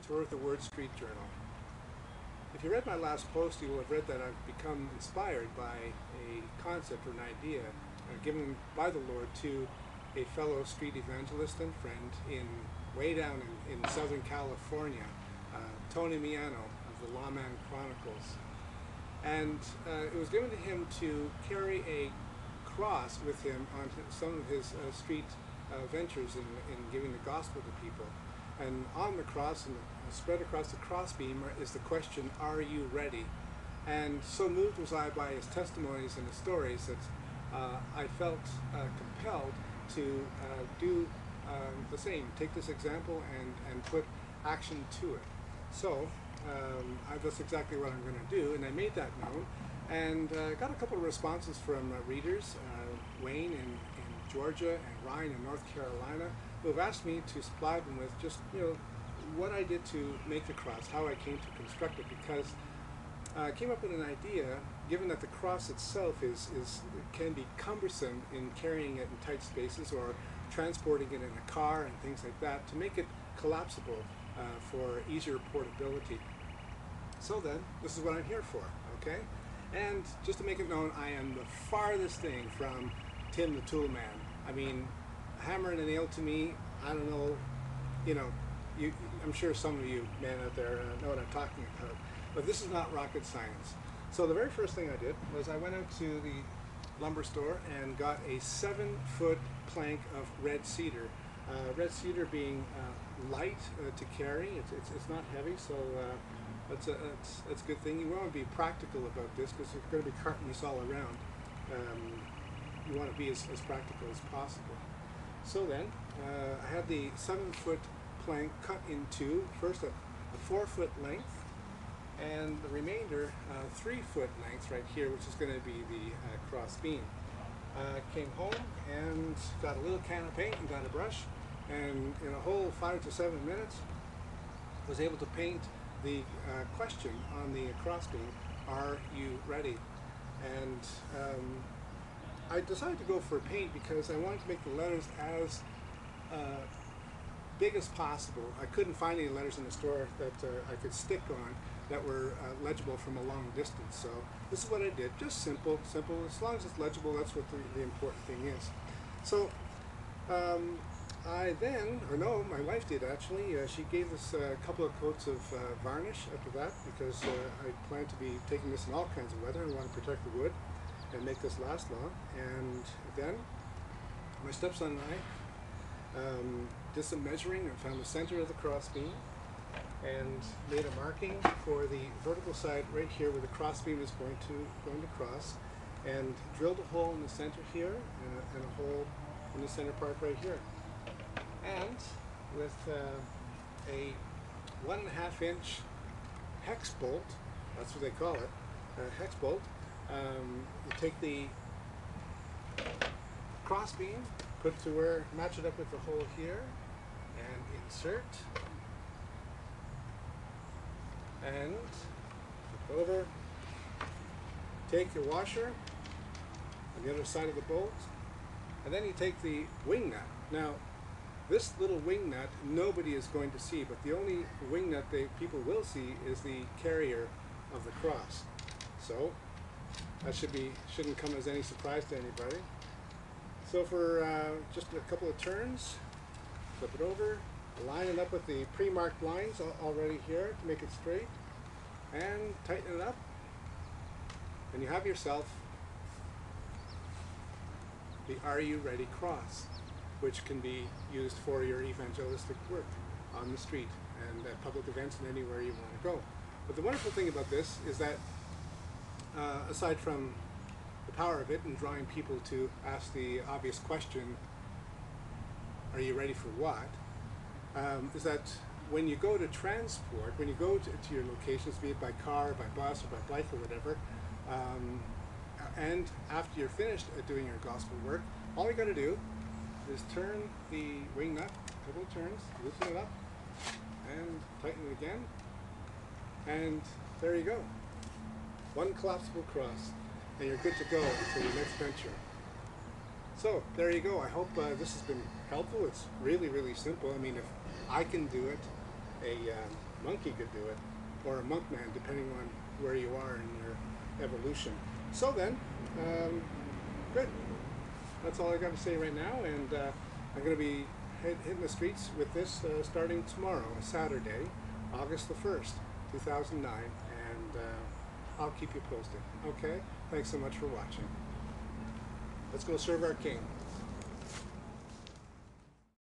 Latour with the Word Street Journal. If you read my last post, you will have read that I've become inspired by a concept or an idea given by the Lord to a fellow street evangelist and friend way down in Southern California, Tony Miano of the Lawman Chronicles. And it was given to him to carry a cross with him on some of his street ventures in giving the gospel to people. And on the cross and spread across the crossbeam is the question, are you ready? And so moved was I by his testimonies and his stories that I felt compelled to do the same, take this example and put action to it. So that's exactly what I'm going to do, and I made that known, and got a couple of responses from readers, Wayne in Georgia and Ryan in North Carolina, who have asked me to supply them with just what I did to make the cross, how I came to construct it, because I came up with an idea, given that the cross itself can be cumbersome in carrying it in tight spaces or transporting it in a car and things like that, to make it collapsible for easier portability. So then, this is what I'm here for, okay? And just to make it known, I am the farthest thing from Tim the Tool Man. I mean, a hammer and a nail to me, I don't know, I'm sure some of you men out there know what I'm talking about, but this is not rocket science. So the very first thing I did was I went out to the lumber store and got a 7-foot plank of red cedar. Red cedar being light to carry, it's not heavy, so that's a good thing. You want to be practical about this because you're going to be carting this all around. You want to be as practical as possible. So then, I had the 7-foot plank cut in two, first a 4-foot length, and the remainder 3-foot length right here, which is going to be the cross beam. Came home and got a little can of paint and got a brush, and in a whole 5 to 7 minutes was able to paint the question on the cross beam, are you ready? And I decided to go for paint because I wanted to make the letters as big as possible. I couldn't find any letters in the store that I could stick on that were legible from a long distance. So this is what I did, just simple. As long as it's legible, that's what the important thing is. So my wife did actually. She gave us a couple of coats of varnish after that because I plan to be taking this in all kinds of weather and want to protect the wood and make this last long. And then my stepson and I did some measuring and found the center of the cross beam and made a marking for the vertical side right here where the cross beam is going to cross, and drilled a hole in the center here and a hole in the center part right here. And with a 1.5-inch hex bolt, that's what they call it, hex bolt, you take the cross beam, put it to where, match it up with the hole here, and insert, and flip over, take your washer on the other side of the bolt, and then you take the wing nut. Now, this little wing nut nobody is going to see, but the only wing nut people will see is the carrier of the cross. So that shouldn't come as any surprise to anybody. So for just a couple of turns, flip it over, line it up with the pre-marked lines already here to make it straight, and tighten it up, and you have yourself the Are You Ready cross, which can be used for your evangelistic work on the street and at public events and anywhere you want to go. But the wonderful thing about this is that aside from the power of it in drawing people to ask the obvious question, are you ready for what, is that when you go to transport, when you go to your locations, be it by car, by bus, or by bike, or whatever, and after you're finished doing your gospel work, all you got to do is turn the wing nut a couple of turns, loosen it up, and tighten it again, and there you go. One collapsible cross, and you're good to go for your next venture. So there you go. I hope this has been helpful. It's really, really simple. I mean, if I can do it, a monkey could do it, or a monk man, depending on where you are in your evolution. So then, good. That's all I got to say right now, and I'm going to be hitting the streets with this starting tomorrow, Saturday, August the 1st, 2009, and I'll keep you posted. Okay? Thanks so much for watching. Let's go serve our King.